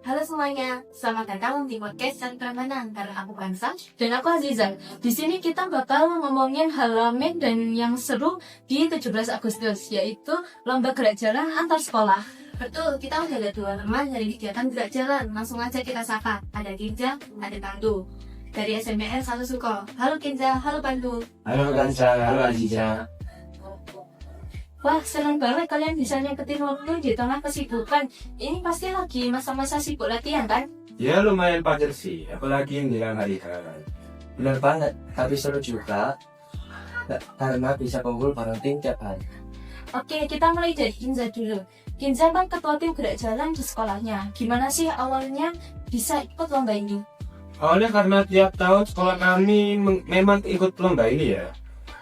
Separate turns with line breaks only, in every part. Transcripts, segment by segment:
Halo semuanya, selamat datang di podcast Prambanan karena aku Kansa dan aku Aziza. Di sini kita bakal ngomongin hal rame dan yang seru di 17 Agustus, yaitu lomba gerak jalan antar sekolah. Betul, kita udah ada 2 teman dari kegiatan gerak jalan. Langsung aja kita sapa. Ada Kinza, ada Pandu. Dari SMPN 1 Suko. Halo Kinza, halo Pandu.
Halo Kansa, halo Aziza.
Wah, senang banget kalian bisa nyempetin waktu di tengah kesibukan. Ini pasti lagi masa-masa sibuk latihan kan?
Ya lumayan padat sih, apalagi menjelang hari kan.
Benar banget, tapi seru juga karena bisa kumpul bareng tim tiap hari.
Oke, kita mulai dari Kinza dulu. Kinza kan ketua tim gerak jalan di sekolahnya. Gimana sih awalnya bisa ikut lomba ini?
Awalnya karena tiap tahun sekolah kami memang ikut lomba ini ya.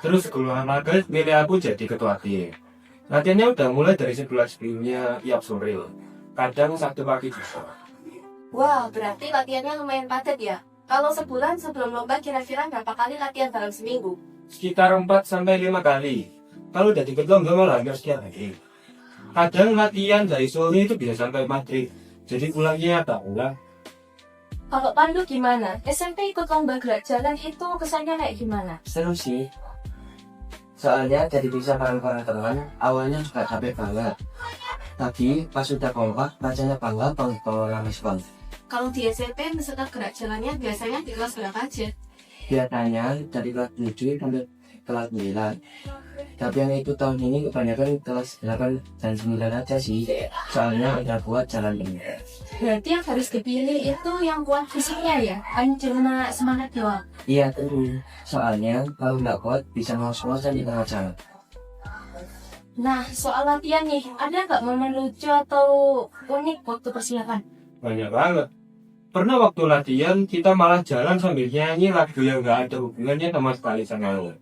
Terus sebelum Maret milih aku jadi ketua tim. Latihannya udah mulai dari sebulan sebelumnya tiap sore. Kadang Sabtu pagi juga.
Wah, berarti latihannya lumayan padat ya? Kalau sebulan sebelum lomba kira-kira berapa kali latihan dalam seminggu?
Sekitar 4-5 kali. Kalau udah ikut lomba malah hampir setiap hari. Kadang latihan dari sore itu bisa sampai maghrib. Jadi pulangnya tak ulang.
Kalau Pandu gimana? SMP ikut lomba gerak jalan itu kesannya kayak gimana?
Seru sih, soalnya jadi bisa bareng-bareng teman, awalnya juga capek banget. Tapi pas sudah kompak, rasanya bangga banget kalau rame sekolah.
Kalau di SMP peserta gerak jalannya biasanya di kelas berapa aja?
Biasanya dari kelas 7 sampai kelas 9. Tapi yang ikut tahun ini kebanyakan kelas 8 dan 9 aja sih, soalnya udah buat jalan ini.
Berarti yang harus dipilih itu yang kuat fisiknya ya? Hanya cuma semangat doang?
Iya tentu, soalnya kalau nggak kuat bisa ngos-ngosan di tengah jalan.
Nah, soal latihan nih, ada nggak momen lucu atau unik waktu persiapan?
Banyak banget. Pernah waktu latihan kita malah jalan sambil nyanyi lagu yang nggak ada hubungannya sama sekali sama lo.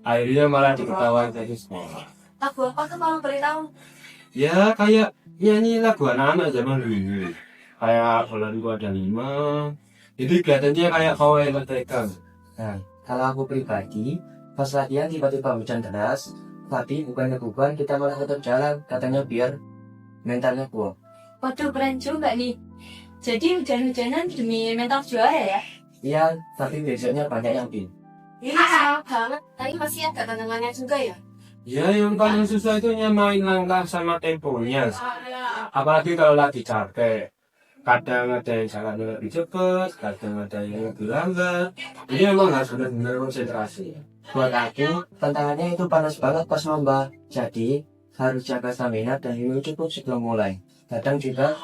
Akhirnya malah diketawain dari sekolah.
Lagu apa tuh kalau boleh tahu?
Ya kayak nyanyi lagu anak-anak zaman dulu. Kayak bulan gua ada 5. Jadi kelihatannya kayak kawaii mereka.
Nah, kalau aku pribadi, pas latihan tiba-tiba hujan deras, tapi bukannya bubar, kita malah tetap jalan, katanya biar mentalnya kuat.
Waduh, keren juga nih. Jadi hujan-hujanan demi mental juara ya?
Iya, tapi besoknya banyak yang pin.
Ini susah banget, tapi pasti ada tantangannya juga ya?
Ya yang paling susah itu nyamain langkah sama temponya. Apalagi kalau lagi capek. Kadang ada yang jalan lebih cepat, kadang ada yang lebih lambat. Jadi emang harus benar-benar konsentrasi.
Buat aku, tantangannya itu panas banget pas lomba. Jadi, harus jaga stamina dan minum cukup sebelum mulai. Kadang juga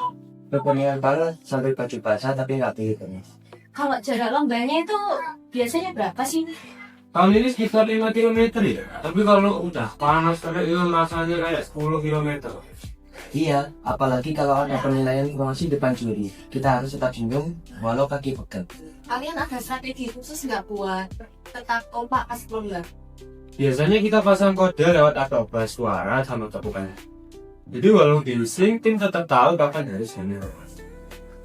berpindah banget sampai baju basah tapi nggak begitu.
Kalau jarak lombanya itu biasanya berapa sih?
Tahun ini sekitar 5 km ya. Tapi kalau udah panas terus itu rasanya kayak 10 km.
Iya, apalagi kalau ada penilaian promosi depan juri. Kita harus tetap senyum walau kaki pegel.
Kalian ada strategi khusus nggak buat tetap kompak pas lomba?
Biasanya kita pasang kode lewat atrobas suara sama tepukan. Jadi walau bising, tim tetap tahu kapan harus ini.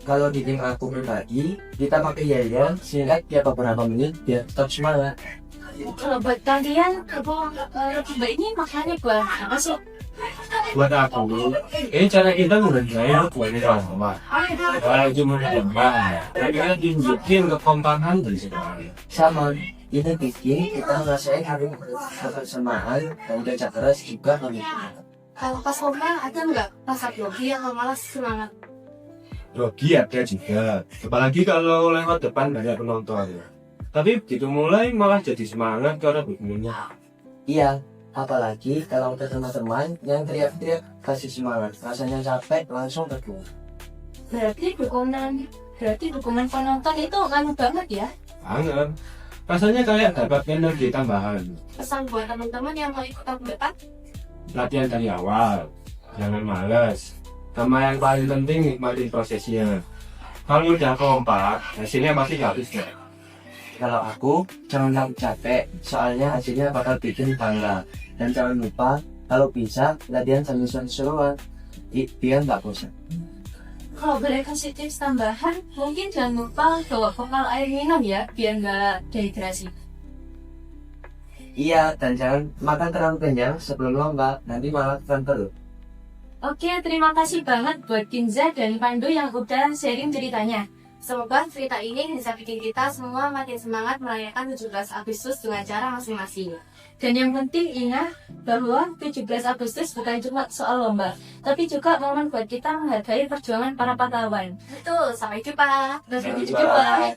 Kalau di tim aku pribadi, kita pakai yel-yel sehingga tiap beberapa menit biar tetap semangat.
Kalau buat kalian, lomba ini maknanya buat apa sih?
Buat aku, ini cara kita mengenai buat ini lama. Kalau cuma lomba, kita tunjukin kekompakan dari sekolah.
Sama, ini bikin kita ngerasain harus tetap semangat dan kerja keras juga lebih.
Kalau pas lomba ada nggak rasa grogi atau malas semangat?
Grogi ada juga, apalagi kalau lewat depan banyak penonton. Tapi begitu mulai malah jadi semangat karena begininya.
Iya, apalagi kalau ada teman-teman yang teriak-teriak kasih semangat, rasanya capek langsung terkeluar.
Berarti dukungan penonton itu nganu banget ya?
Banget. Rasanya kayak dapat energi tambahan.
Pesan buat teman-teman yang mau ikut tahun depan?
Latihan dari awal, jangan malas. Sama yang paling penting nikmatin prosesnya. Kalau udah kompak, hasilnya pasti habis deh.
Kalau aku, jangan takut capek, soalnya hasilnya bakal bikin bangga. Dan jangan lupa, kalau bisa, latihan sambil seru-seruan, biar nggak bosan.
Kalau boleh kasih tips tambahan, mungkin jangan lupa bawa bekal air minum ya, biar nggak dehidrasi.
Iya, dan jangan makan terlalu kenyang sebelum lomba, nanti malah kekan perut.
Oke, terima kasih banget buat Kinza dan Pandu yang udah sharing ceritanya. Semoga cerita ini bisa bikin kita semua makin semangat merayakan 17 Agustus dengan cara masing-masing. Dan yang penting ingat bahwa 17 Agustus bukan cuma soal lomba, tapi juga momen buat kita menghargai perjuangan para pahlawan. Betul, sampai jumpa.
Sampai jumpa.